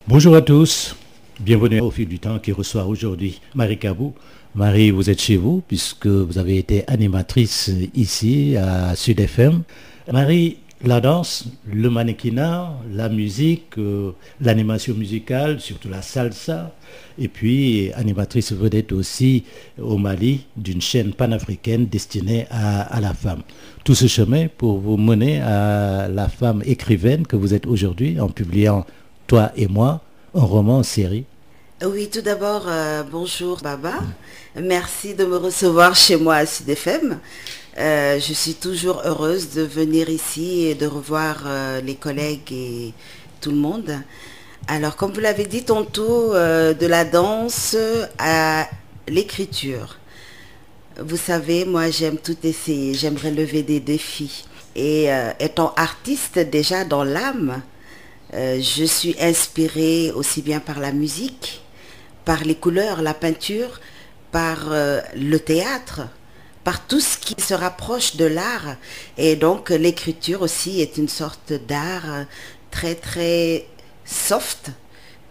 Bonjour à tous, bienvenue au fil du temps qui reçoit aujourd'hui Marie Kabou. Marie, vous êtes chez vous puisque vous avez été animatrice ici à Sud FM. Marie, la danse, le mannequinat, la musique, l'animation musicale, surtout la salsa, et puis animatrice vedette aussi au Mali d'une chaîne panafricaine destinée à la femme. Tout ce chemin pour vous mener à la femme écrivaine que vous êtes aujourd'hui en publiant Toi et moi, un roman en série. Oui, tout d'abord, bonjour Baba. Merci de me recevoir chez moi à Sud FM. Je suis toujours heureuse de venir ici et de revoir les collègues et tout le monde. Alors, comme vous l'avez dit tantôt, de la danse à l'écriture. Vous savez, moi j'aime tout essayer, j'aime relever des défis. Et étant artiste déjà dans l'âme, je suis inspirée aussi bien par la musique, par les couleurs, la peinture, par le théâtre, par tout ce qui se rapproche de l'art. Et donc l'écriture aussi est une sorte d'art très très soft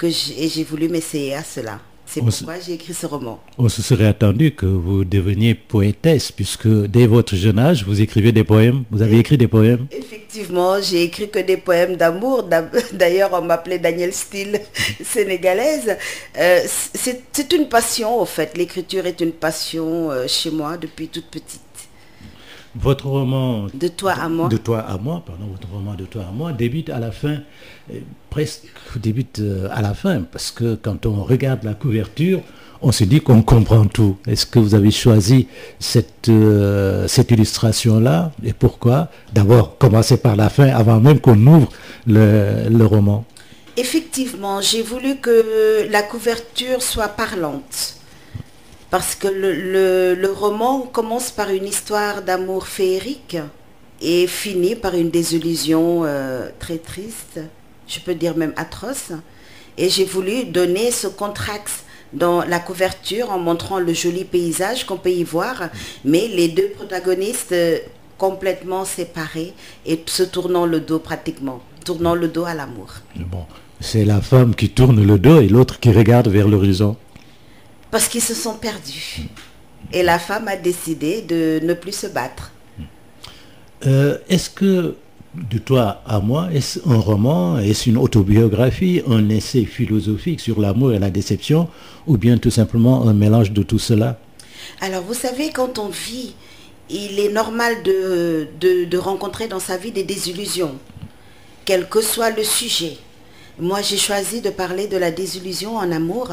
et j'ai voulu m'essayer à cela. C'est pourquoi j'ai écrit ce roman. On se serait attendu que vous deveniez poétesse, puisque dès votre jeune âge, vous écrivez des poèmes. Vous avez écrit des poèmes? Effectivement, j'ai écrit que des poèmes d'amour. D'ailleurs, on m'appelait Daniel Steele, sénégalaise. C'est une passion, en fait. L'écriture est une passion chez moi depuis toute petite. Votre roman De toi à moi. De toi à moi, pardon, votre roman De toi à moi débute à la fin, presque débute à la fin, parce que quand on regarde la couverture, on se dit qu'on comprend tout. Est-ce que vous avez choisi cette illustration-là et pourquoi? D'abord, commencer par la fin avant même qu'on ouvre le roman. Effectivement, j'ai voulu que la couverture soit parlante. Parce que le roman commence par une histoire d'amour féerique et finit par une désillusion très triste, je peux dire même atroce. Et j'ai voulu donner ce contraste dans la couverture en montrant le joli paysage qu'on peut y voir, mais les deux protagonistes complètement séparés et se tournant le dos pratiquement, tournant le dos à l'amour. Bon, c'est la femme qui tourne le dos et l'autre qui regarde vers l'horizon. Parce qu'ils se sont perdus. Et la femme a décidé de ne plus se battre. Est-ce que De toi à moi, est-ce un roman, est-ce une autobiographie, un essai philosophique sur l'amour et la déception, ou bien tout simplement un mélange de tout cela? Alors vous savez, quand on vit, il est normal de rencontrer dans sa vie des désillusions, quel que soit le sujet. Moi, j'ai choisi de parler de la désillusion en amour,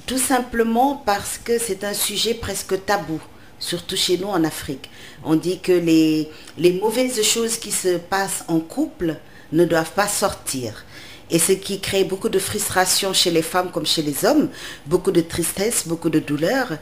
tout simplement parce que c'est un sujet presque tabou, surtout chez nous en Afrique. On dit que les mauvaises choses qui se passent en couple ne doivent pas sortir. Et ce qui crée beaucoup de frustration chez les femmes comme chez les hommes, beaucoup de tristesse, beaucoup de douleur.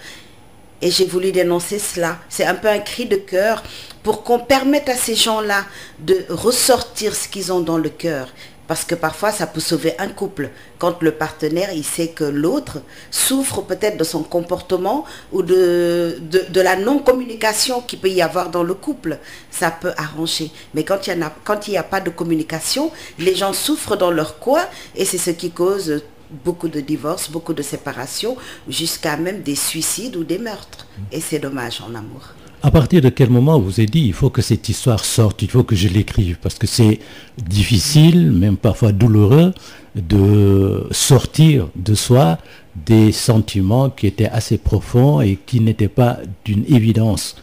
Et j'ai voulu dénoncer cela. C'est un peu un cri de cœur pour qu'on permette à ces gens-là de ressortir ce qu'ils ont dans le cœur. Parce que parfois, ça peut sauver un couple. Quand le partenaire, il sait que l'autre souffre peut-être de son comportement ou de la non-communication qu'il peut y avoir dans le couple, ça peut arranger. Mais quand il n'y a pas de communication, les gens souffrent dans leur coin et c'est ce qui cause beaucoup de divorces, beaucoup de séparations, jusqu'à même des suicides ou des meurtres. Et c'est dommage en amour. À partir de quel moment vous avez dit il faut que cette histoire sorte, il faut que je l'écrive? Parce que c'est difficile, même parfois douloureux, de sortir de soi des sentiments qui étaient assez profonds et qui n'étaient pas d'une évidence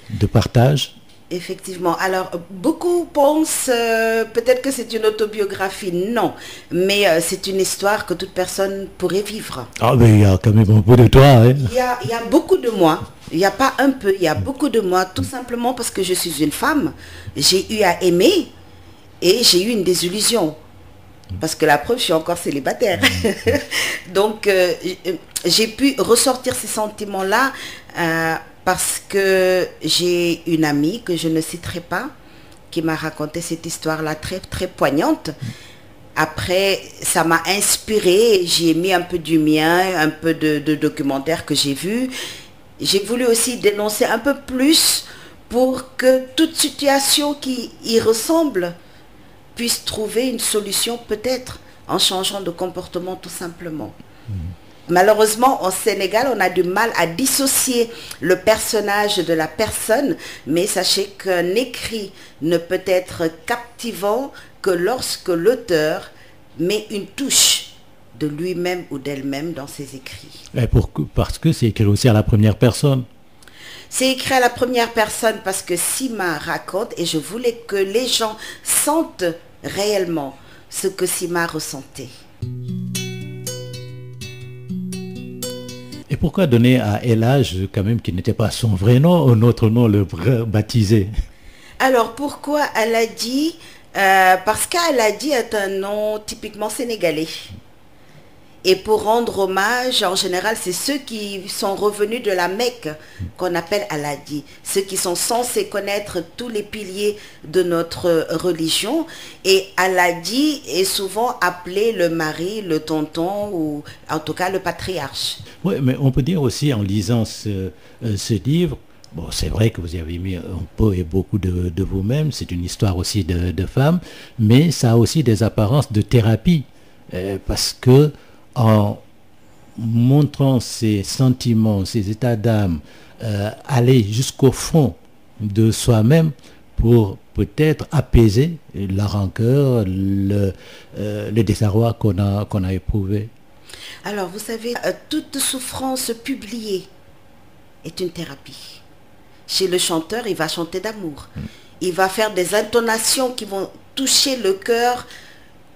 de partage. Effectivement. Alors, beaucoup pensent peut-être que c'est une autobiographie. Non. Mais c'est une histoire que toute personne pourrait vivre. Ah, mais il y a quand même un peu de toi, hein? Il y a beaucoup de moi. Il n'y a pas un peu, il y a beaucoup de moi. Tout simplement parce que je suis une femme. J'ai eu à aimer et j'ai eu une désillusion. Parce que la preuve, je suis encore célibataire. Donc, j'ai pu ressortir ces sentiments-là parce que j'ai une amie que je ne citerai pas, qui m'a raconté cette histoire-là très, très poignante. Après, ça m'a inspiré, j'ai mis un peu du mien, un peu de documentaires que j'ai vus. J'ai voulu aussi dénoncer un peu plus pour que toute situation qui y ressemble puisse trouver une solution peut-être en changeant de comportement tout simplement. Malheureusement, au Sénégal, on a du mal à dissocier le personnage de la personne, mais sachez qu'un écrit ne peut être captivant que lorsque l'auteur met une touche de lui-même ou d'elle-même dans ses écrits. Parce que c'est écrit aussi à la première personne. C'est écrit à la première personne parce que Sima raconte et je voulais que les gens sentent réellement ce que Sima ressentait. Et pourquoi donner à El Hadj, quand même, qui n'était pas son vrai nom, un autre nom, le baptisé? Alors pourquoi Aladi? Parce qu'Aladi est un nom typiquement sénégalais. Et pour rendre hommage, en général, c'est ceux qui sont revenus de la Mecque qu'on appelle Aladi. Ceux qui sont censés connaître tous les piliers de notre religion. Et Aladi est souvent appelé le mari, le tonton ou en tout cas le patriarche. Oui, mais on peut dire aussi en lisant ce livre, bon, c'est vrai que vous y avez mis un peu et beaucoup de vous-même, c'est une histoire aussi de femmes, mais ça a aussi des apparences de thérapie. Parce que en montrant ses sentiments, ses états d'âme, aller jusqu'au fond de soi-même pour peut-être apaiser la rancœur, le désarroi qu'on a éprouvé. Alors, vous savez, toute souffrance publiée est une thérapie. Chez le chanteur, il va chanter d'amour. Il va faire des intonations qui vont toucher le cœur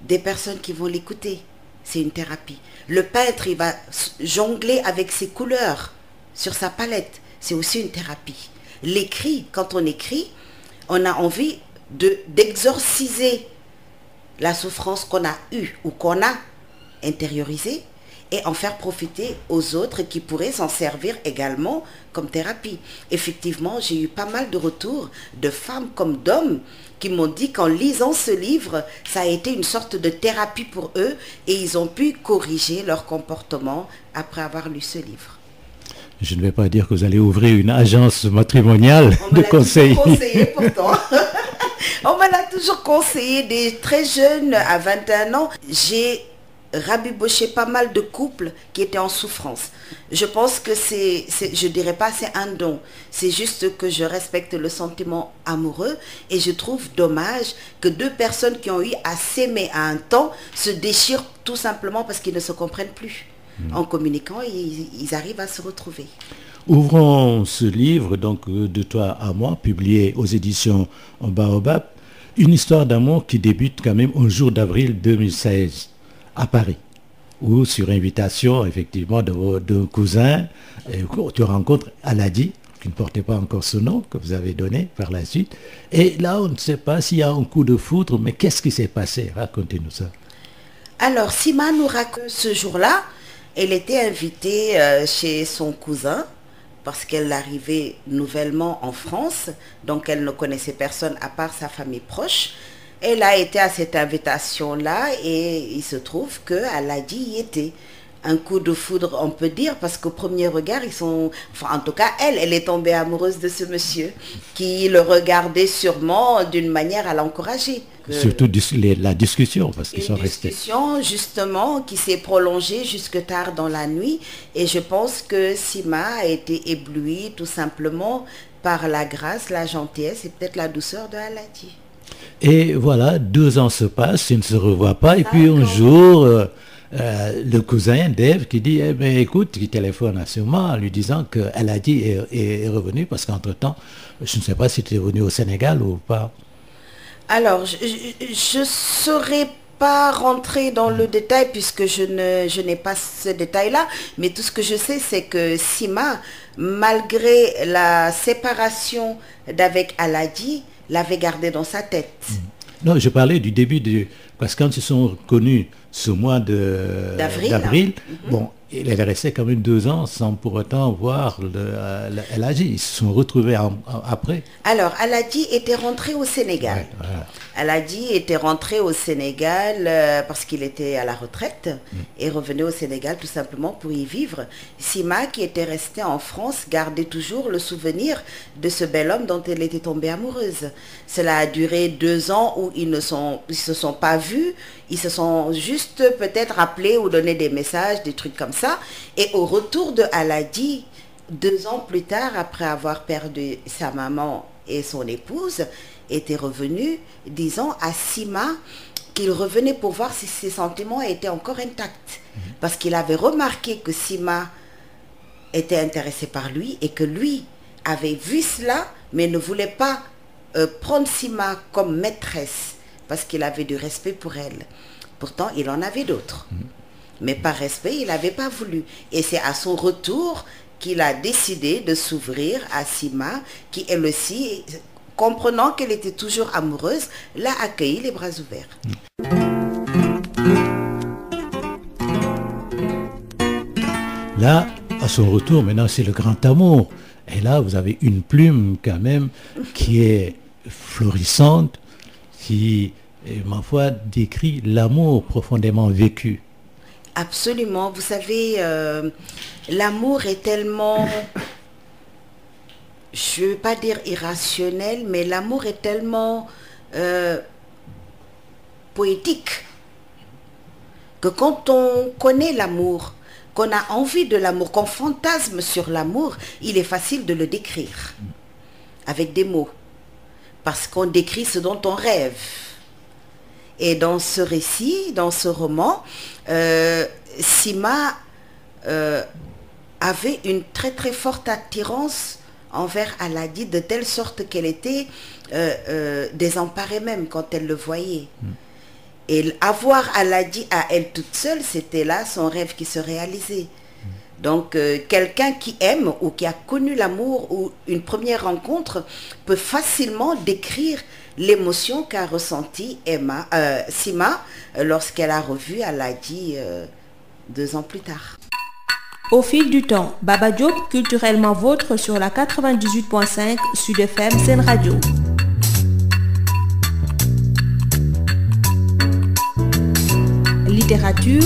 des personnes qui vont l'écouter. C'est une thérapie. Le peintre, il va jongler avec ses couleurs sur sa palette. C'est aussi une thérapie. L'écrit, quand on écrit, on a envie d'exorciser la souffrance qu'on a eue ou qu'on a intériorisée et en faire profiter aux autres qui pourraient s'en servir également comme thérapie. Effectivement, j'ai eu pas mal de retours de femmes comme d'hommes qui m'ont dit qu'en lisant ce livre, ça a été une sorte de thérapie pour eux et ils ont pu corriger leur comportement après avoir lu ce livre. Je ne vais pas dire que vous allez ouvrir une agence matrimoniale de conseil. On me l'a conseillé pourtant. On me l'a toujours conseillé des très jeunes à 21 ans. J'ai rabiboché pas mal de couples qui étaient en souffrance. Je pense que je dirais pas c'est un don, c'est juste que je respecte le sentiment amoureux et je trouve dommage que deux personnes qui ont eu à s'aimer à un temps se déchirent tout simplement parce qu'ils ne se comprennent plus. En communiquant, ils arrivent à se retrouver. Ouvrons ce livre, donc De toi à moi, publié aux éditions Baobab, une histoire d'amour qui débute quand même au jour d'avril 2016. À Paris, où sur invitation effectivement de cousins, tu rencontres Aladi, qui ne portait pas encore ce nom que vous avez donné par la suite. Et là, on ne sait pas s'il y a un coup de foudre, mais qu'est-ce qui s'est passé? Racontez-nous ça. Alors, Sima nous raconte ce jour-là, elle était invitée chez son cousin, parce qu'elle arrivait nouvellement en France, donc elle ne connaissait personne à part sa famille proche. Elle a été à cette invitation-là et il se trouve qu'Aladi y était. Un coup de foudre, on peut dire, parce qu'au premier regard, en tout cas, elle est tombée amoureuse de ce monsieur qui le regardait sûrement d'une manière à l'encourager. Surtout la discussion, parce qu'ils sont restés. Une discussion, justement, qui s'est prolongée jusque tard dans la nuit. Et je pense que Sima a été éblouie tout simplement par la grâce, la gentillesse et peut-être la douceur de Aladi. Et voilà, 2 ans se passent, ils ne se revoient pas. Et puis un jour, le cousin Dave qui dit, eh bien, écoute, il téléphone à sûrement en lui disant qu'Aladi est revenu parce qu'entre-temps, je ne sais pas si tu es venu au Sénégal ou pas. Alors, je ne saurais pas rentrer dans le détail puisque je n'ai pas ce détail-là, mais tout ce que je sais, c'est que Sima, malgré la séparation d'avec Aladi, l'avait gardé dans sa tête. Non, je parlais du début, parce que quand ils sont connus ce mois d'avril, bon, il est resté quand même 2 ans sans pour autant voir El Hadji. Ils se sont retrouvés après. Alors, El Hadji était rentré au Sénégal. Ouais, voilà. El Hadji était rentré au Sénégal parce qu'il était à la retraite et revenait au Sénégal tout simplement pour y vivre. Sima, qui était restée en France, gardait toujours le souvenir de ce bel homme dont elle était tombée amoureuse. Cela a duré 2 ans où ils se sont pas vus, ils se sont juste peut-être rappelés ou donné des messages, des trucs comme ça. Et au retour de El Hadji, 2 ans plus tard, après avoir perdu sa maman et son épouse, était revenu, disant à Sima qu'il revenait pour voir si ses sentiments étaient encore intacts. Parce qu'il avait remarqué que Sima était intéressée par lui et que lui avait vu cela, mais ne voulait pas prendre Sima comme maîtresse parce qu'il avait du respect pour elle. Pourtant, il en avait d'autres. Mais par respect, il n'avait pas voulu. Et c'est à son retour qu'il a décidé de s'ouvrir à Sima, qui elle aussi, comprenant qu'elle était toujours amoureuse, l'a accueillie les bras ouverts. Là, à son retour, maintenant, c'est le grand amour. Et là, vous avez une plume quand même qui est florissante, qui, ma foi, décrit l'amour profondément vécu. Absolument. Vous savez, l'amour est tellement, je ne veux pas dire irrationnel, mais l'amour est tellement poétique que quand on connaît l'amour, qu'on a envie de l'amour, qu'on fantasme sur l'amour, il est facile de le décrire avec des mots. Parce qu'on décrit ce dont on rêve. Et dans ce récit, dans ce roman, Sima avait une très très forte attirance envers El Hadji, de telle sorte qu'elle était désemparée même quand elle le voyait. Et avoir El Hadji à elle toute seule, c'était là son rêve qui se réalisait. Donc quelqu'un qui aime ou qui a connu l'amour ou une première rencontre peut facilement décrire l'émotion qu'a ressentie Sima lorsqu'elle a revu El Hadji 2 ans plus tard. Au fil du temps, Baba Diop, culturellement vôtre sur la 98.5 Sud FM Sen Radio. Littérature,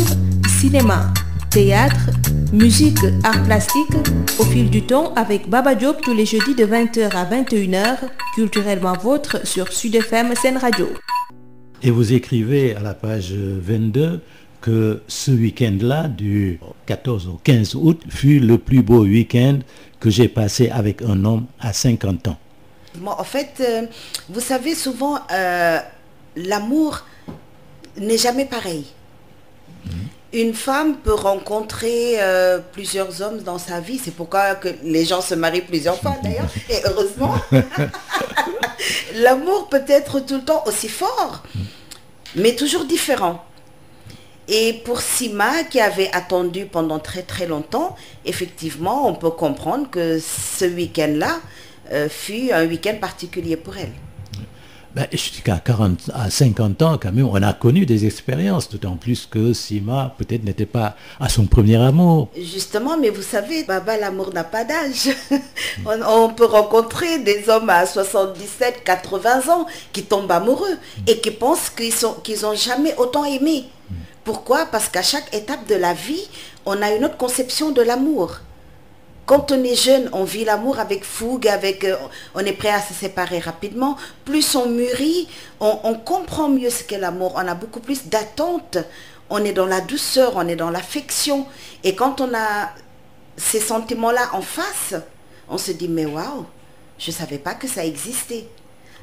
cinéma, théâtre, musique, arts plastiques, au fil du temps avec Baba Diop tous les jeudis de 20h à 21h, culturellement vôtre sur Sud FM Sen Radio. Et vous écrivez à la page 22 que ce week-end-là, du 14 au 15 août, fut le plus beau week-end que j'ai passé avec un homme à 50 ans. Moi, en fait, vous savez, souvent, l'amour n'est jamais pareil. Une femme peut rencontrer plusieurs hommes dans sa vie. C'est pourquoi que les gens se marient plusieurs fois d'ailleurs. Et heureusement, l'amour peut être tout le temps aussi fort, mais toujours différent. Et pour Sima, qui avait attendu pendant très très longtemps, effectivement, on peut comprendre que ce week-end-là fut un week-end particulier pour elle. Ben, je dis qu'à 40 à 50 ans, quand même, on a connu des expériences, d'autant plus que Sima, peut-être, n'était pas à son premier amour. Justement, mais vous savez, Baba, l'amour n'a pas d'âge. On peut rencontrer des hommes à 77, 80 ans qui tombent amoureux et qui pensent qu'ils n'ont jamais autant aimé. Pourquoi? Parce qu'à chaque étape de la vie, on a une autre conception de l'amour. Quand on est jeune, on vit l'amour avec fougue, on est prêt à se séparer rapidement. Plus on mûrit, on comprend mieux ce qu'est l'amour. On a beaucoup plus d'attente. On est dans la douceur, on est dans l'affection. Et quand on a ces sentiments-là en face, on se dit, mais waouh, je ne savais pas que ça existait.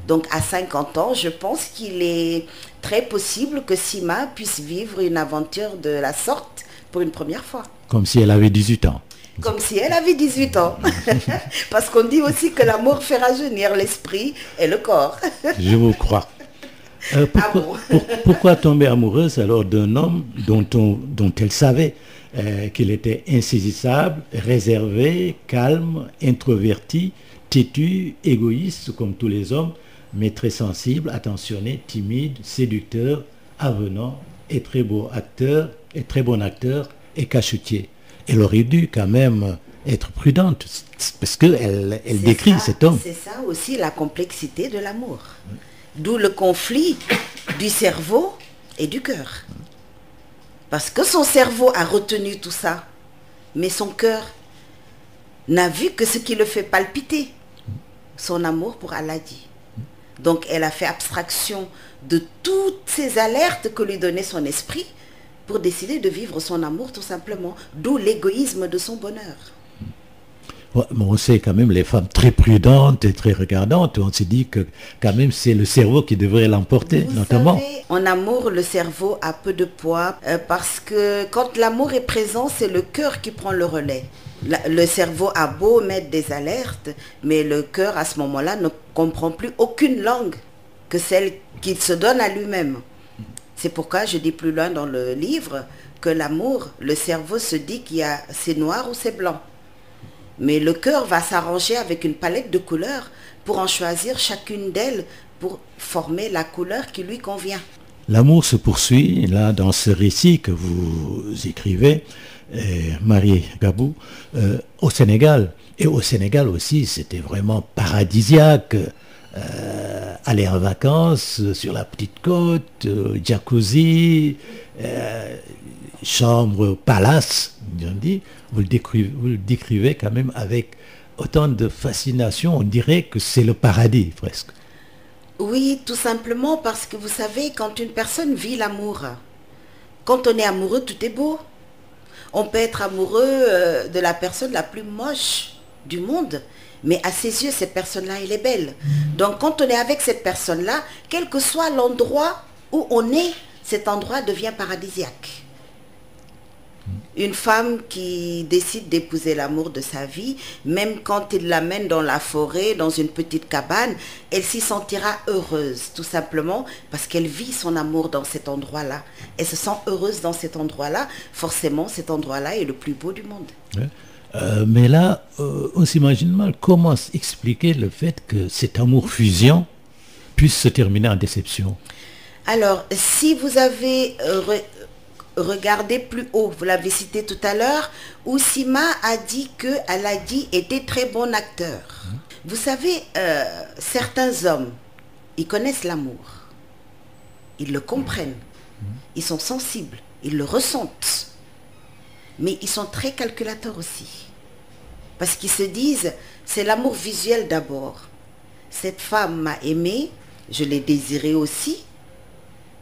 Donc à 50 ans, je pense qu'il est très possible que Sima puisse vivre une aventure de la sorte pour une première fois. Comme si elle avait 18 ans. Comme si elle avait 18 ans. Parce qu'on dit aussi que l'amour fait rajeunir l'esprit et le corps. Je vous crois. Pourquoi tomber amoureuse alors d'un homme dont elle savait qu'il était insaisissable, réservé, calme, introverti, têtu, égoïste comme tous les hommes, mais très sensible, attentionné, timide, séducteur, avenant et très bon acteur et cachetier. elle aurait dû quand même être prudente, parce qu'elle décrit cet homme. C'est ça aussi la complexité de l'amour. D'où le conflit du cerveau et du cœur. Parce que son cerveau a retenu tout ça, mais son cœur n'a vu que ce qui le fait palpiter, son amour pour Aladi. Donc elle a fait abstraction de toutes ces alertes que lui donnait son esprit pour décider de vivre son amour tout simplement, d'où l'égoïsme de son bonheur. Ouais, mais on sait quand même les femmes très prudentes et très regardantes, on se dit que quand même c'est le cerveau qui devrait l'emporter, notamment. Vous savez, en amour, le cerveau a peu de poids parce que quand l'amour est présent, c'est le cœur qui prend le relais. Le cerveau a beau mettre des alertes, mais le cœur à ce moment-là ne comprend plus aucune langue que celle qu'il se donne à lui-même. C'est pourquoi je dis plus loin dans le livre que l'amour, le cerveau se dit qu'il y a c'est noir ou c'est blanc. Mais le cœur va s'arranger avec une palette de couleurs pour en choisir chacune d'elles pour former la couleur qui lui convient. L'amour se poursuit, là, dans ce récit que vous écrivez, Marie Gabou, au Sénégal. Et au Sénégal aussi, c'était vraiment paradisiaque. Aller en vacances sur la petite côte, jacuzzi, chambre palace, on dit, vous le décrivez quand même avec autant de fascination, on dirait que c'est le paradis presque. Oui, tout simplement parce que vous savez, quand une personne vit l'amour, quand on est amoureux, tout est beau. On peut être amoureux de la personne la plus moche du monde, mais à ses yeux, cette personne-là, elle est belle. Donc quand on est avec cette personne-là, quel que soit l'endroit où on est, cet endroit devient paradisiaque. Une femme qui décide d'épouser l'amour de sa vie, même quand il l'amène dans la forêt, dans une petite cabane, elle s'y sentira heureuse, tout simplement parce qu'elle vit son amour dans cet endroit-là. Elle se sent heureuse dans cet endroit-là. Forcément, cet endroit-là est le plus beau du monde. Ouais. Mais là, on s'imagine mal comment expliquer le fait que cet amour fusion puisse se terminer en déception. Alors, si vous avez regardé plus haut, vous l'avez cité tout à l'heure, où Sima a dit que Aladi était très bon acteur. Vous savez, certains hommes, ils connaissent l'amour. Ils le comprennent. Ils sont sensibles. Ils le ressentent. Mais ils sont très calculateurs aussi. Parce qu'ils se disent, c'est l'amour visuel d'abord. Cette femme m'a aimé, je l'ai désiré aussi.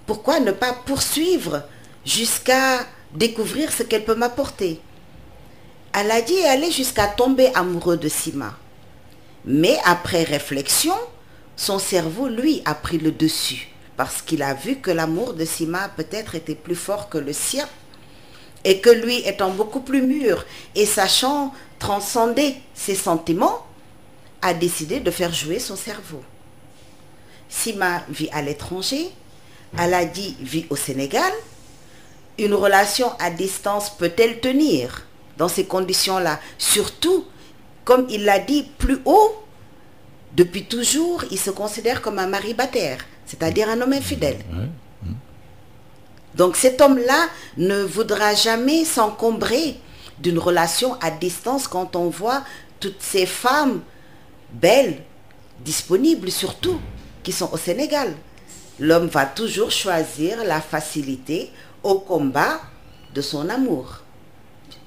Pourquoi ne pas poursuivre jusqu'à découvrir ce qu'elle peut m'apporter? Aladi est allé jusqu'à tomber amoureux de Sima. Mais après réflexion, son cerveau, lui, a pris le dessus. Parce qu'il a vu que l'amour de Sima peut-être était plus fort que le sien. Et que lui, étant beaucoup plus mûr et sachant transcender ses sentiments, a décidé de faire jouer son cerveau. Sima vit à l'étranger, Aladi vit au Sénégal. Une relation à distance peut-elle tenir dans ces conditions-là? Surtout, comme il l'a dit plus haut, depuis toujours, il se considère comme un mari bataire, c'est-à-dire un homme infidèle. Donc cet homme-là ne voudra jamais s'encombrer d'une relation à distance quand on voit toutes ces femmes belles, disponibles surtout, qui sont au Sénégal. L'homme va toujours choisir la facilité au combat de son amour.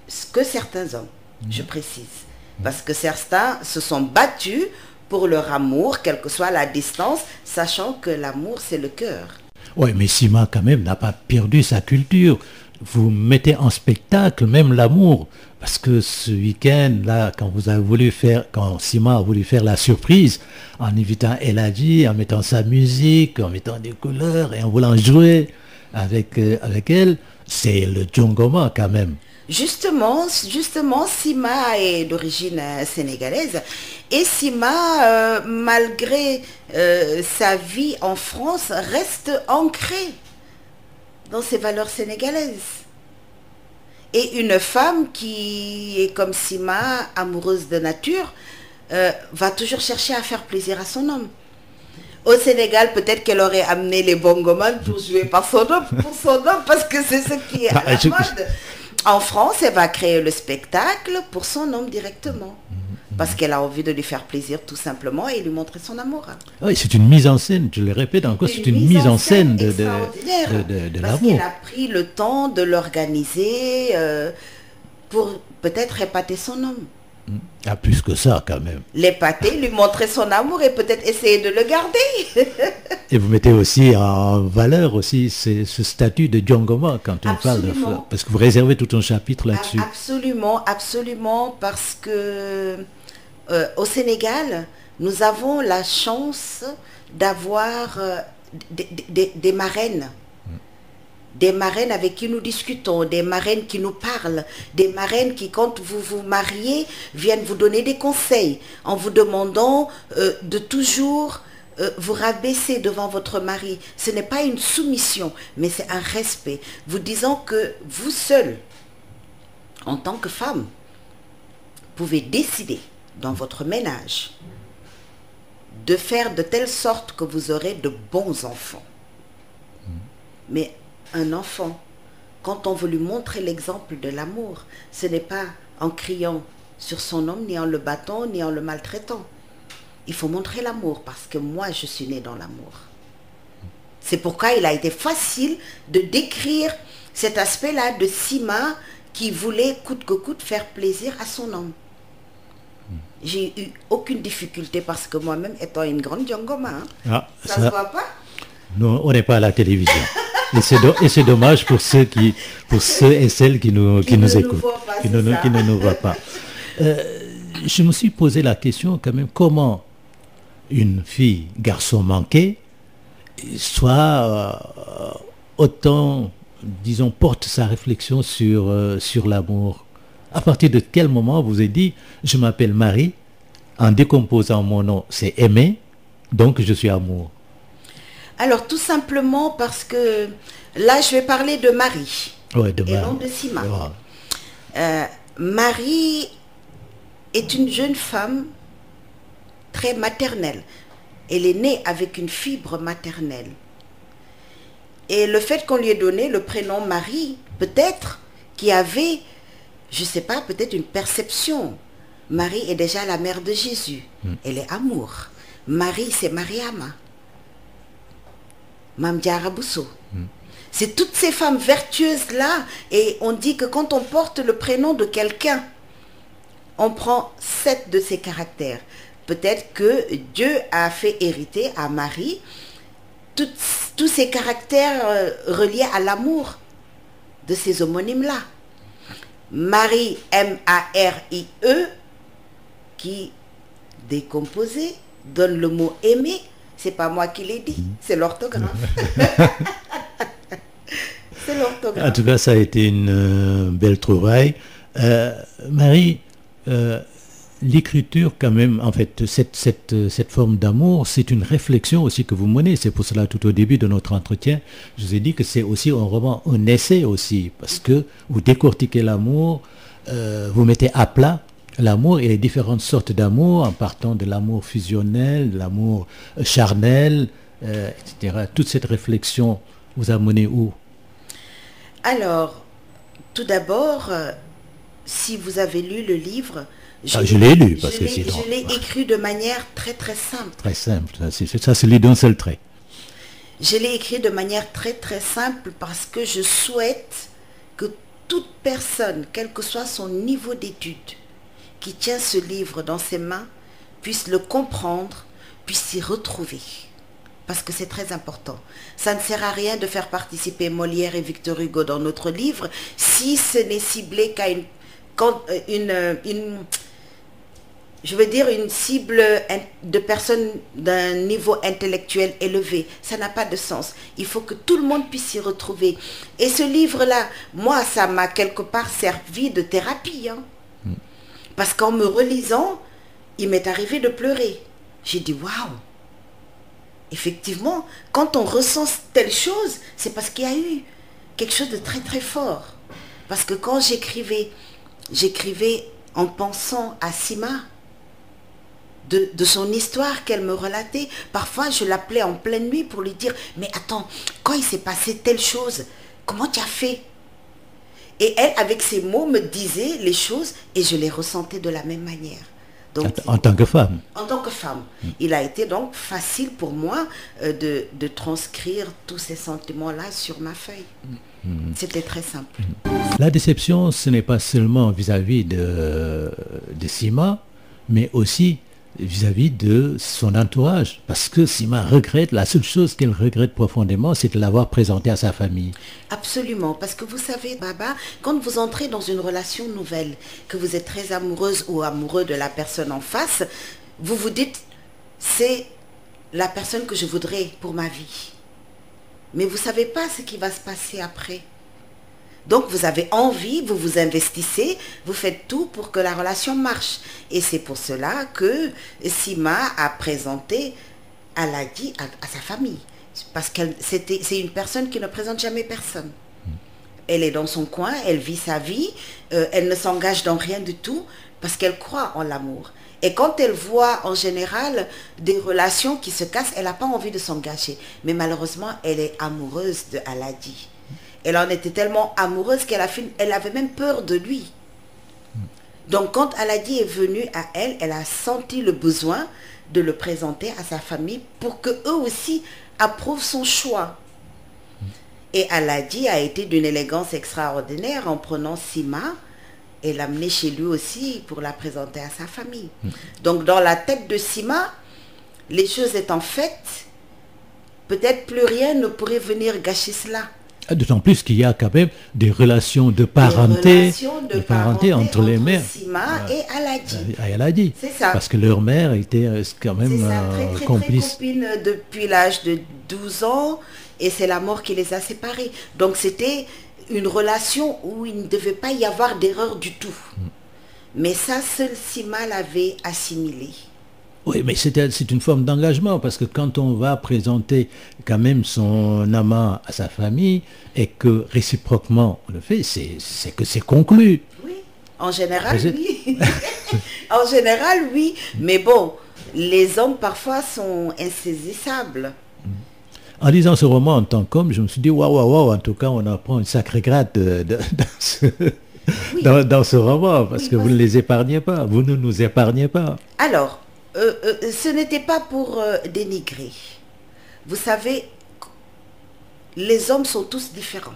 Ce que certains hommes, je précise. Parce que certains se sont battus pour leur amour, quelle que soit la distance, sachant que l'amour, c'est le cœur. Oui, mais Sima, quand même, n'a pas perdu sa culture. Vous mettez en spectacle même l'amour. Parce que ce week-end-là, quand Sima a voulu faire la surprise, en invitant Eladi, en mettant sa musique, en mettant des couleurs et en voulant jouer avec elle, c'est le Djongoma quand même. Justement, Sima est d'origine sénégalaise et Sima, malgré sa vie en France, reste ancrée dans ses valeurs sénégalaises. Et une femme qui est comme Sima, amoureuse de nature, va toujours chercher à faire plaisir à son homme. Au Sénégal, peut-être qu'elle aurait amené les bongoman pour jouer pour son homme, parce que c'est ce qui est à la mode. En France, elle va créer le spectacle pour son homme directement. Parce qu'elle a envie de lui faire plaisir tout simplement et lui montrer son amour. Oui, c'est une mise en scène, je le répète encore, c'est une mise en scène de parce l'amour. qu'elle a pris le temps de l'organiser pour peut-être épater son homme. Ah, plus que ça quand même. L'épater, lui montrer son amour et peut-être essayer de le garder. Et vous mettez aussi en valeur aussi ce statut de Jongoma quand on parle de fleurs. Parce que vous réservez tout un chapitre là-dessus. Absolument, absolument, parce que au Sénégal, nous avons la chance d'avoir des marraines. Des marraines avec qui nous discutons, des marraines qui nous parlent, des marraines qui, quand vous vous mariez, viennent vous donner des conseils en vous demandant de toujours vous rabaisser devant votre mari. Ce n'est pas une soumission, mais c'est un respect. Vous disant que vous seul, en tant que femme, pouvez décider dans votre ménage de faire de telle sorte que vous aurez de bons enfants. Mais un enfant, quand on veut lui montrer l'exemple de l'amour, ce n'est pas en criant sur son homme, ni en le battant, ni en le maltraitant. Il faut montrer l'amour parce que moi, je suis née dans l'amour. C'est pourquoi il a été facile de décrire cet aspect-là de Sima qui voulait coûte que coûte faire plaisir à son homme. J'ai eu aucune difficulté parce que moi-même, étant une grande Jongoma, ça ne se voit pas. Non, on n'est pas à la télévision. Et c'est dommage pour ceux et celles qui nous écoutent, qui ne nous voient pas. Je me suis posé la question quand même, comment une fille, garçon manqué, soit autant, disons, porte sa réflexion sur l'amour. À partir de quel moment vous avez dit, je m'appelle Marie, en décomposant mon nom, c'est aimer, donc je suis amour. Alors tout simplement parce que là je vais parler de Marie et non de Sima. Marie est une jeune femme très maternelle. Elle est née avec une fibre maternelle. Et le fait qu'on lui ait donné le prénom Marie, peut-être qu'il y avait, je ne sais pas, peut-être une perception. Marie est déjà la mère de Jésus. Elle est amour. Marie, c'est Mariama. Mame Diarra Bousso. C'est toutes ces femmes vertueuses-là. Et on dit que quand on porte le prénom de quelqu'un, on prend 7 de ses caractères. Peut-être que Dieu a fait hériter à Marie tous ces caractères reliés à l'amour de ces homonymes-là. Marie, M-A-R-I-E, qui, décomposé, donne le mot aimer. C'est pas moi qui l'ai dit, c'est l'orthographe. C'est l'orthographe. En tout cas, ça a été une belle trouvaille. Marie, l'écriture quand même, en fait, cette forme d'amour, c'est une réflexion aussi que vous menez. C'est pour cela, tout au début de notre entretien, je vous ai dit que c'est aussi un roman, un essai aussi, parce que vous décortiquez l'amour, vous mettez à plat l'amour et les différentes sortes d'amour, en partant de l'amour fusionnel, de l'amour charnel, etc. Toute cette réflexion vous a mené où? Alors, tout d'abord, si vous avez lu le livre, je l'ai lu, parce que sinon... Je l'ai écrit de manière très très simple. Très simple, ça se lit d'un seul trait. Je l'ai écrit de manière très très simple parce que je souhaite que toute personne, quel que soit son niveau d'études, qui tient ce livre dans ses mains, puisse le comprendre, puisse s'y retrouver. Parce que c'est très important. Ça ne sert à rien de faire participer Molière et Victor Hugo dans notre livre si ce n'est ciblé qu'à une cible de personnes d'un niveau intellectuel élevé. Ça n'a pas de sens. Il faut que tout le monde puisse s'y retrouver. Et ce livre-là, moi, ça m'a quelque part servi de thérapie. Parce qu'en me relisant, il m'est arrivé de pleurer. J'ai dit, waouh! Effectivement, quand on ressent telle chose, c'est parce qu'il y a eu quelque chose de très très fort. Parce que quand j'écrivais en pensant à Sima, de son histoire qu'elle me relatait. Parfois, je l'appelais en pleine nuit pour lui dire, mais attends, quand il s'est passé telle chose, comment tu as fait? Et elle, avec ses mots, me disait les choses et je les ressentais de la même manière. Donc, en tant que femme. En tant que femme. Il a été donc facile pour moi de transcrire tous ces sentiments-là sur ma feuille. C'était très simple. La déception, ce n'est pas seulement vis-à-vis de Sima, mais aussi vis-à-vis de son entourage. Parce que Sima regrette, la seule chose qu'elle regrette profondément, c'est de l'avoir présenté à sa famille. Absolument, parce que vous savez, Baba, quand vous entrez dans une relation nouvelle, que vous êtes très amoureuse ou amoureux de la personne en face, vous vous dites, c'est la personne que je voudrais pour ma vie. Mais vous ne savez pas ce qui va se passer après. Donc vous avez envie, vous vous investissez, vous faites tout pour que la relation marche. Et c'est pour cela que Sima a présenté Aladi à sa famille. Parce que c'est une personne qui ne présente jamais personne. Elle est dans son coin, elle vit sa vie, elle ne s'engage dans rien du tout parce qu'elle croit en l'amour. Et quand elle voit en général des relations qui se cassent, elle n'a pas envie de s'engager. Mais malheureusement, elle est amoureuse de Aladi. Elle en était tellement amoureuse elle avait même peur de lui. Donc quand Aladi est venu à elle, elle a senti le besoin de le présenter à sa famille pour qu'eux aussi approuvent son choix. Et Aladi a été d'une élégance extraordinaire en prenant Sima et l'amener chez lui aussi pour la présenter à sa famille. Donc dans la tête de Sima, les choses étant faites, peut-être plus rien ne pourrait venir gâcher cela. D'autant plus qu'il y a quand même des relations de parenté, entre les mères. Sima et Aladi. Aladi. C'est ça. Parce que leur mère était quand même très complice. Copine depuis l'âge de 12 ans et c'est la mort qui les a séparés. Donc c'était une relation où il ne devait pas y avoir d'erreur du tout. Mais ça, seul Sima l'avait assimilé. Oui, mais c'est une forme d'engagement, parce que quand on va présenter quand même son amant à sa famille, et que réciproquement on le fait, c'est que c'est conclu. Oui, en général, oui. En général, oui. Mais bon, les hommes parfois sont insaisissables. En lisant ce roman en tant qu'homme, je me suis dit, waouh, en tout cas, on apprend une sacrée grade dans ce roman, parce que vous ne les épargnez pas, vous ne nous épargnez pas. Alors, ce n'était pas pour dénigrer. Vous savez, les hommes sont tous différents.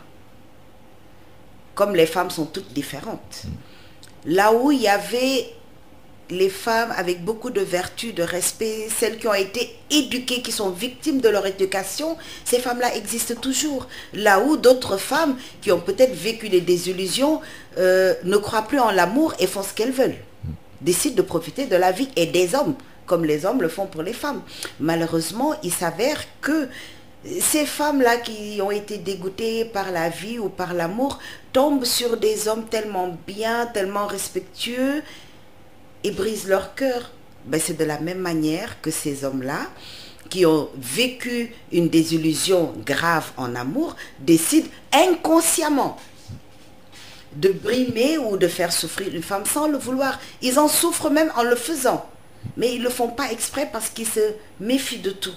Comme les femmes sont toutes différentes. Là où il y avait les femmes avec beaucoup de vertus, de respect, celles qui ont été éduquées, qui sont victimes de leur éducation, ces femmes-là existent toujours. Là où d'autres femmes qui ont peut-être vécu des désillusions ne croient plus en l'amour et font ce qu'elles veulent. Décident de profiter de la vie et des hommes, comme les hommes le font pour les femmes. Malheureusement, il s'avère que ces femmes-là qui ont été dégoûtées par la vie ou par l'amour tombent sur des hommes tellement bien, tellement respectueux et brisent leur cœur. Ben, c'est de la même manière que ces hommes-là qui ont vécu une désillusion grave en amour décident inconsciemment de brimer ou de faire souffrir une femme sans le vouloir. Ils en souffrent même en le faisant. Mais ils ne le font pas exprès parce qu'ils se méfient de tout.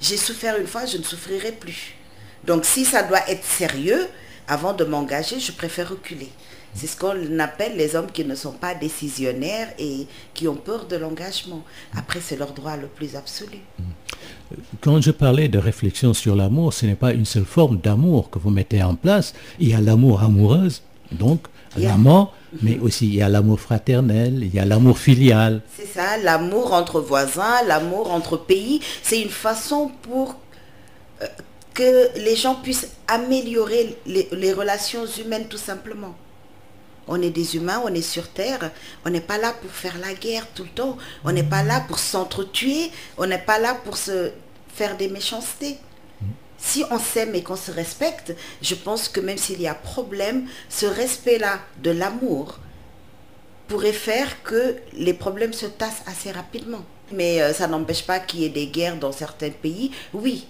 J'ai souffert une fois, je ne souffrirai plus. Donc si ça doit être sérieux, avant de m'engager, je préfère reculer. C'est ce qu'on appelle les hommes qui ne sont pas décisionnaires et qui ont peur de l'engagement. Après, c'est leur droit le plus absolu. Quand je parlais de réflexion sur l'amour, ce n'est pas une seule forme d'amour que vous mettez en place. Il y a l'amour amoureuse, donc l'amant, mais aussi il y a l'amour fraternel, il y a l'amour filial. C'est ça, l'amour entre voisins, l'amour entre pays. C'est une façon pour que les gens puissent améliorer les relations humaines tout simplement. On est des humains, on est sur Terre, on n'est pas là pour faire la guerre tout le temps, on n'est pas là pour s'entretuer, on n'est pas là pour se faire des méchancetés. Si on s'aime et qu'on se respecte, je pense que même s'il y a problème, ce respect-là de l'amour pourrait faire que les problèmes se tassent assez rapidement. Mais ça n'empêche pas qu'il y ait des guerres dans certains pays, oui.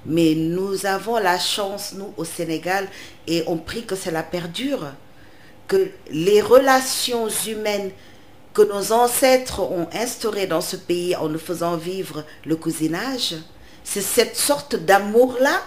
Mais nous avons la chance, nous, au Sénégal, et on prie que cela perdure, que les relations humaines que nos ancêtres ont instaurées dans ce pays en nous faisant vivre le cousinage, c'est cette sorte d'amour-là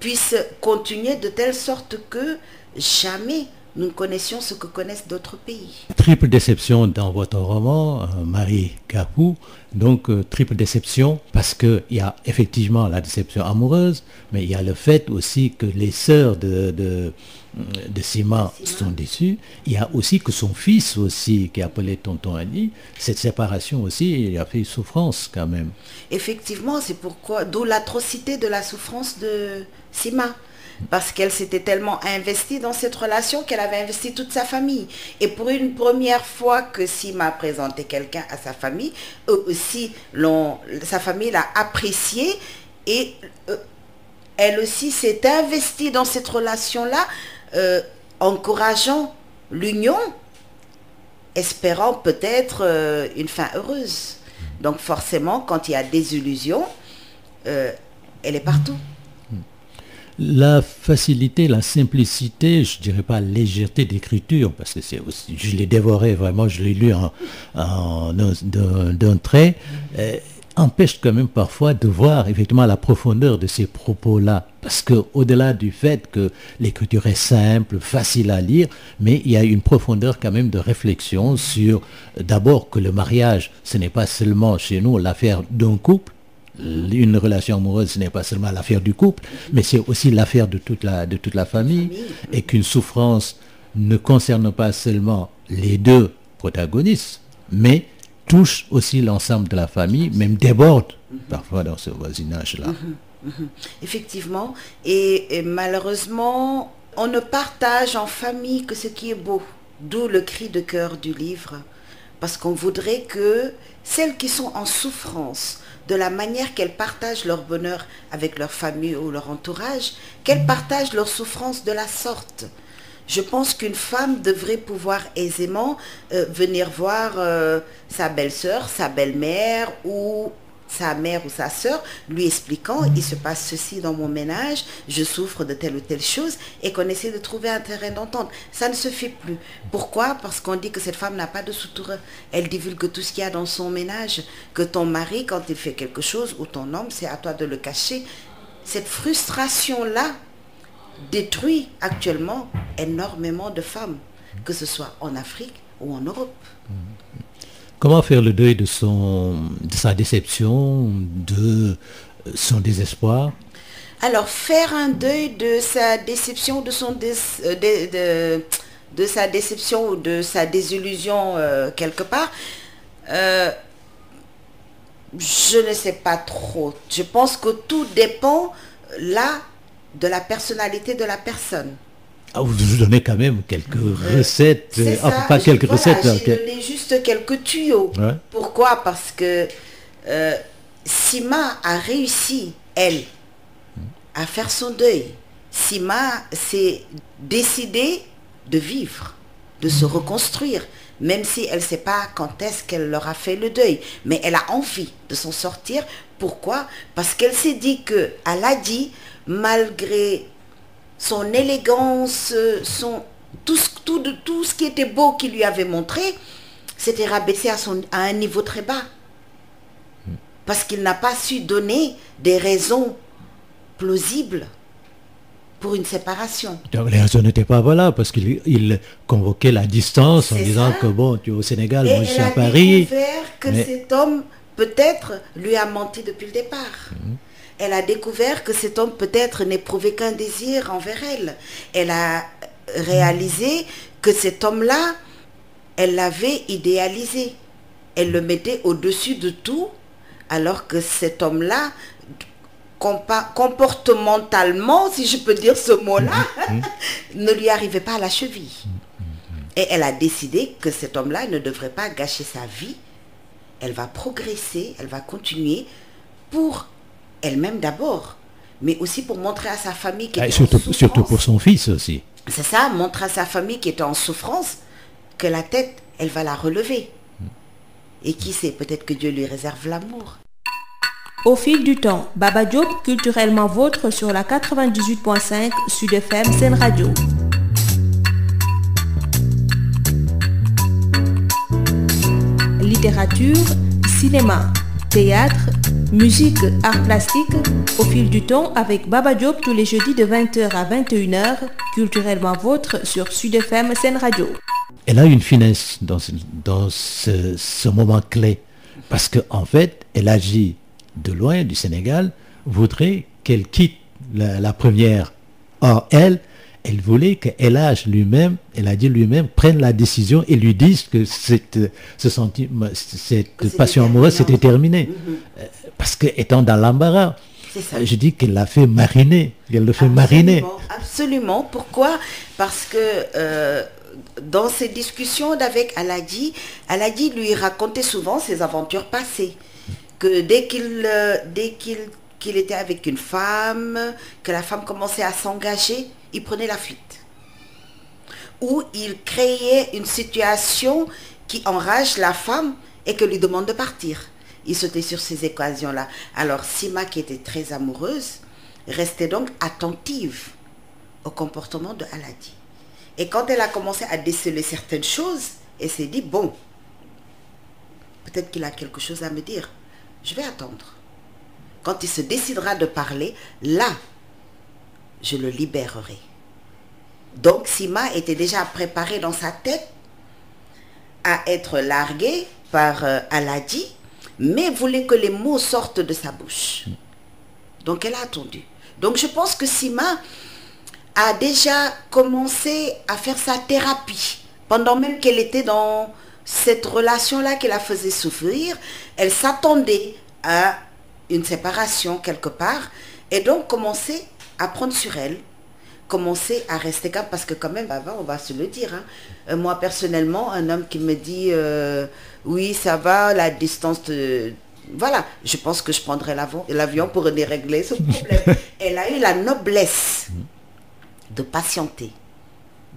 puisse continuer de telle sorte que jamais nous connaissions ce que connaissent d'autres pays. Triple déception dans votre roman, Marie Capou. Donc, triple déception parce qu'il y a effectivement la déception amoureuse, mais il y a le fait aussi que les sœurs de Sima sont déçues. Il y a aussi que son fils aussi, qui est appelé Tonton Annie, cette séparation aussi, il a fait souffrance quand même. Effectivement, c'est pourquoi, d'où l'atrocité de la souffrance de Sima. Parce qu'elle s'était tellement investie dans cette relation qu'elle avait investi toute sa famille. Et pour une première fois que Sima présentait quelqu'un à sa famille, eux aussi, sa famille l'a apprécié et elle aussi s'est investie dans cette relation-là, encourageant l'union, espérant peut-être une fin heureuse. Donc forcément, quand il y a désillusion, elle est partout. La facilité, la simplicité, je dirais pas légèreté d'écriture, parce que c'est aussi, je l'ai dévoré vraiment, je l'ai lu d'un trait, empêche quand même parfois de voir effectivement la profondeur de ces propos-là. Parce qu'au-delà du fait que l'écriture est simple, facile à lire, mais il y a une profondeur quand même de réflexion sur, d'abord, que le mariage, ce n'est pas seulement chez nous l'affaire d'un couple. Une relation amoureuse, ce n'est pas seulement l'affaire du couple, mais c'est aussi l'affaire de toute la famille, et qu'une souffrance ne concerne pas seulement les deux protagonistes, mais touche aussi l'ensemble de la famille, même déborde parfois dans ce voisinage-là. Effectivement, et malheureusement, on ne partage en famille que ce qui est beau, d'où le cri de cœur du livre, parce qu'on voudrait que celles qui sont en souffrance, de la manière qu'elles partagent leur bonheur avec leur famille ou leur entourage, qu'elles partagent leur souffrance de la sorte. Je pense qu'une femme devrait pouvoir aisément venir voir sa belle-sœur, sa belle-mère ou sa mère ou sa sœur, lui expliquant il se passe ceci dans mon ménage, je souffre de telle ou telle chose, et qu'on essaie de trouver un terrain d'entente. Ça ne se fait plus. Pourquoi? Parce qu'on dit que cette femme n'a pas de suture. Elle divulgue tout ce qu'il y a dans son ménage, que ton mari, quand il fait quelque chose, ou ton homme, c'est à toi de le cacher. Cette frustration-là détruit actuellement énormément de femmes, que ce soit en Afrique ou en Europe. Comment faire le deuil de sa déception, de son désespoir? Alors, faire un deuil de sa déception, de sa déception ou de sa désillusion quelque part, je ne sais pas trop. Je pense que tout dépend là de la personnalité de la personne. Vous donnez quand même quelques recettes, pas quelques recettes. J'ai donné juste quelques tuyaux. Ouais. Pourquoi? Parce que Sima a réussi, elle, à faire son deuil. Sima s'est décidée de vivre, de se reconstruire, même si elle ne sait pas quand est-ce qu'elle leur a fait le deuil. Mais elle a envie de s'en sortir. Pourquoi? Parce qu'elle s'est dit que Aladi, malgré son élégance, tout ce qui était beau qu'il lui avait montré, s'était rabaissé à un niveau très bas. Parce qu'il n'a pas su donner des raisons plausibles pour une séparation. Donc, les raisons n'étaient pas valables, parce qu'il convoquait la distance en disant que bon, tu es au Sénégal, moi je suis à Paris. Elle a découvert que cet homme, peut-être, lui a menti depuis le départ. Elle a découvert que cet homme peut-être n'éprouvait qu'un désir envers elle. Elle a réalisé que cet homme-là, elle l'avait idéalisé. Elle le mettait au-dessus de tout, alors que cet homme-là, comportementalement, si je peux dire ce mot-là, ne lui arrivait pas à la cheville. Et elle a décidé que cet homme-là ne devrait pas gâcher sa vie. Elle va progresser, elle va continuer pour elle-même d'abord, mais aussi pour montrer à sa famille qui était surtout pour son fils aussi. C'est ça, montrer à sa famille qui était en souffrance que la tête, elle va la relever. Et qui sait, peut-être que Dieu lui réserve l'amour. Au fil du temps, Baba Diop, culturellement vôtre sur la 98.5 Sud FM Sen Radio. Littérature, cinéma, théâtre, musique, art plastique, au fil du temps avec Baba Diop tous les jeudis de 20h à 21h, culturellement vôtre sur Sud FM Sen Radio. Elle a une finesse dans ce moment clé, parce qu'en fait, elle agit de loin du Sénégal, voudrait qu'elle quitte la première. Or, elle voulait qu'Elhadj lui-même, elle a dit lui-même, prenne la décision et lui dise que cette passion amoureuse c'était terminé. Parce qu'étant dans l'embarras, je dis qu'elle l'a fait mariner, qu'elle le fait mariner. Absolument. Pourquoi? Parce que dans ses discussions avec Aladi lui racontait souvent ses aventures passées. Que dès qu'il était avec une femme, que la femme commençait à s'engager, il prenait la fuite. Ou il créait une situation qui enrage la femme et que lui demande de partir. Il sautait sur ces occasions-là. Alors Sima, qui était très amoureuse, restait donc attentive au comportement de Aladi. Et quand elle a commencé à déceler certaines choses, elle s'est dit, bon, peut-être qu'il a quelque chose à me dire. Je vais attendre. Quand il se décidera de parler, là, je le libérerai. Donc Sima était déjà préparée dans sa tête à être larguée par Aladi, mais voulait que les mots sortent de sa bouche. Donc elle a attendu. Donc je pense que Sima a déjà commencé à faire sa thérapie. Pendant même qu'elle était dans cette relation-là qui la faisait souffrir, elle s'attendait à une séparation quelque part, et donc commençait à prendre sur elle, commencer à rester calme, parce que quand même, on va se le dire, hein. Moi personnellement, un homme qui me dit oui ça va, la distance voilà, je pense que je prendrais l'avion pour régler ce problème. Elle a eu la noblesse de patienter,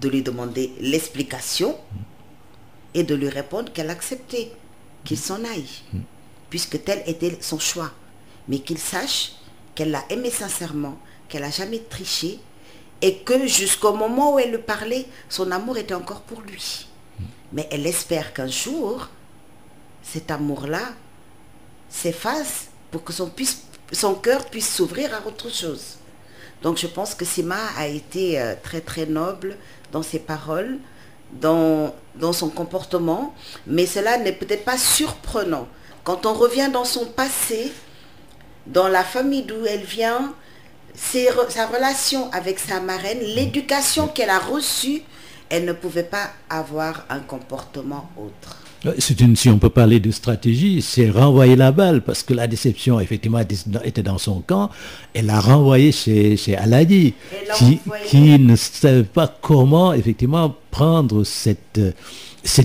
de lui demander l'explication et de lui répondre qu'elle acceptait qu'il s'en aille, puisque tel était son choix, mais qu'il sache qu'elle l'a aimé sincèrement, qu'elle n'a jamais triché, et que jusqu'au moment où elle lui parlait, son amour était encore pour lui. Mais elle espère qu'un jour, cet amour-là s'efface pour que son cœur puisse s'ouvrir à autre chose. Donc je pense que Sima a été très très noble dans ses paroles, dans son comportement, mais cela n'est peut-être pas surprenant. Quand on revient dans son passé, dans la famille d'où elle vient, sa relation avec sa marraine, l'éducation qu'elle a reçue, elle ne pouvait pas avoir un comportement autre. Si on peut parler de stratégie, c'est renvoyer la balle, parce que la déception, effectivement, était dans son camp. Elle l'a renvoyé chez Aladi, qui ne savait pas comment, effectivement, prendre cette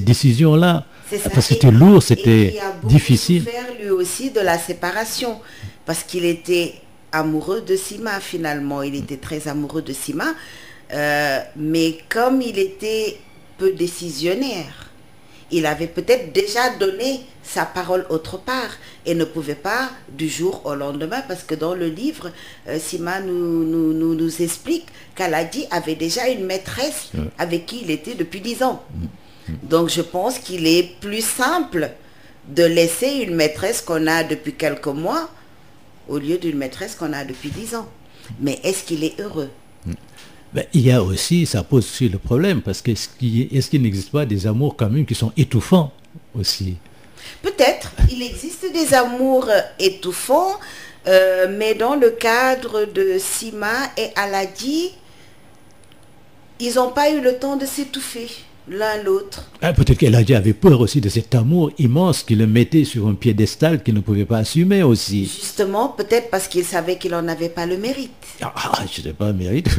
décision-là. Parce que c'était lourd, c'était difficile. Il a beaucoup souffert, lui aussi, de la séparation, parce qu'il était amoureux de Sima, finalement. Il était très amoureux de Sima, mais comme il était peu décisionnaire, il avait peut-être déjà donné sa parole autre part et ne pouvait pas du jour au lendemain, parce que dans le livre, Sima nous explique qu'Aladi avait déjà une maîtresse avec qui il était depuis 10 ans. Donc je pense qu'il est plus simple de laisser une maîtresse qu'on a depuis quelques mois au lieu d'une maîtresse qu'on a depuis 10 ans. Mais est-ce qu'il est heureux? Il y a aussi, ça pose aussi le problème, parce que est-ce qu'il n'existe pas des amours quand même qui sont étouffants aussi? Peut-être, il existe des amours étouffants, mais dans le cadre de Sima et Aladi, ils n'ont pas eu le temps de s'étouffer l'un l'autre. Peut-être qu'Elhadj avait peur aussi de cet amour immense qui le mettait sur un piédestal qu'il ne pouvait pas assumer aussi. Justement, peut-être parce qu'il savait qu'il n'en avait pas le mérite. Je ne sais pas, le mérite,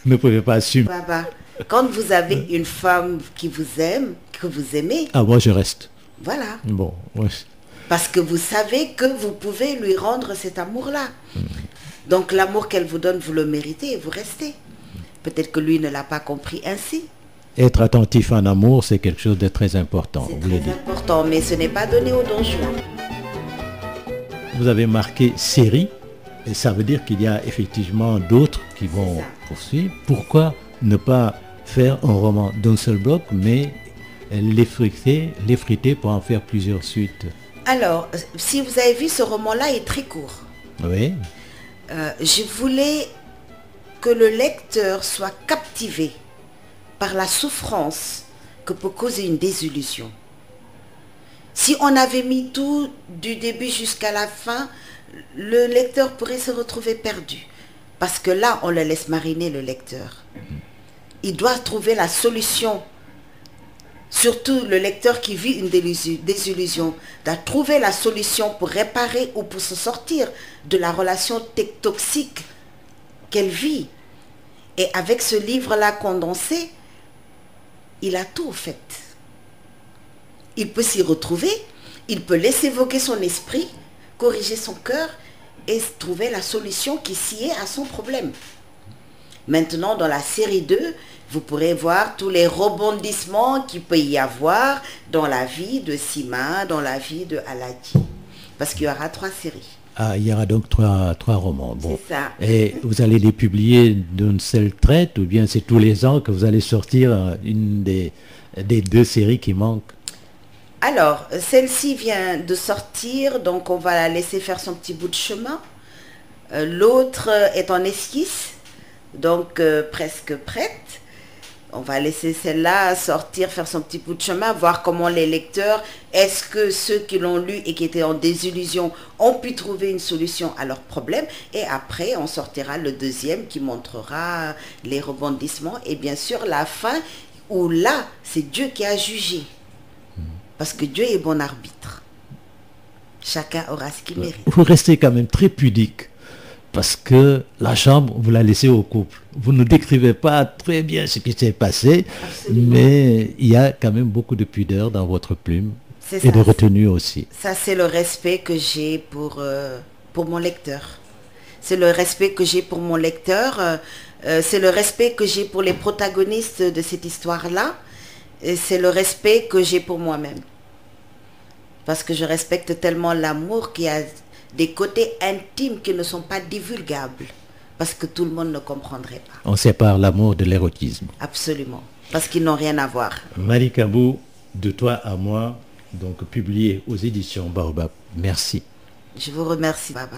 ne pouvait pas assumer. Baba, quand vous avez une femme qui vous aime, que vous aimez... moi je reste. Voilà. Bon, ouais. Parce que vous savez que vous pouvez lui rendre cet amour-là. Donc l'amour qu'elle vous donne, vous le méritez et vous restez. Peut-être que lui ne l'a pas compris ainsi. Être attentif en amour, c'est quelque chose de très important. C'est très important, mais ce n'est pas donné aux Don Juan. Vous avez marqué série, et ça veut dire qu'il y a effectivement d'autres qui vont poursuivre. Pourquoi ne pas faire un roman d'un seul bloc, mais l'effriter pour en faire plusieurs suites? Alors, si vous avez vu, ce roman-là est très court. Oui. Je voulais que le lecteur soit captivé par la souffrance que peut causer une désillusion. Si on avait mis tout du début jusqu'à la fin, le lecteur pourrait se retrouver perdu. Parce que là, on le laisse mariner, le lecteur. Il doit trouver la solution. Surtout le lecteur qui vit une désillusion, doit trouver la solution pour réparer ou pour se sortir de la relation toxique qu'elle vit. Et avec ce livre-là condensé, il a tout fait. Il peut s'y retrouver, il peut laisser évoquer son esprit, corriger son cœur et trouver la solution qui s'y est à son problème. Maintenant, dans la série 2, vous pourrez voir tous les rebondissements qu'il peut y avoir dans la vie de Sima, dans la vie de Aladi. Parce qu'il y aura 3 séries. Ah, il y aura donc trois romans. Bon. C'est ça. Et vous allez les publier d'une seule traite ou bien c'est tous les ans que vous allez sortir une des 2 séries qui manquent? Alors, celle-ci vient de sortir, donc on va la laisser faire son petit bout de chemin. L'autre est en esquisse, donc presque prête. On va laisser celle-là sortir, faire son petit bout de chemin, voir comment les lecteurs, est-ce que ceux qui l'ont lu et qui étaient en désillusion ont pu trouver une solution à leurs problèmes. Et après, on sortira le 2e qui montrera les rebondissements et bien sûr la fin où là, c'est Dieu qui a jugé. Parce que Dieu est bon arbitre. Chacun aura ce qu'il mérite. Vous restez quand même très pudique. Parce que la chambre, vous la laissez au couple. Vous ne décrivez pas très bien ce qui s'est passé, absolument, mais il y a quand même beaucoup de pudeur dans votre plume et de retenue aussi. Ça, c'est le respect que j'ai pour mon lecteur. C'est le respect que j'ai pour mon lecteur. C'est le respect que j'ai pour les protagonistes de cette histoire-là. Et c'est le respect que j'ai pour moi-même. Parce que je respecte tellement l'amour qu'il y a des côtés intimes qui ne sont pas divulgables, parce que tout le monde ne comprendrait pas. On sépare l'amour de l'érotisme. Absolument, parce qu'ils n'ont rien à voir. Malika Bou, De toi à moi, donc publié aux éditions Baobab. Merci. Je vous remercie, Baba.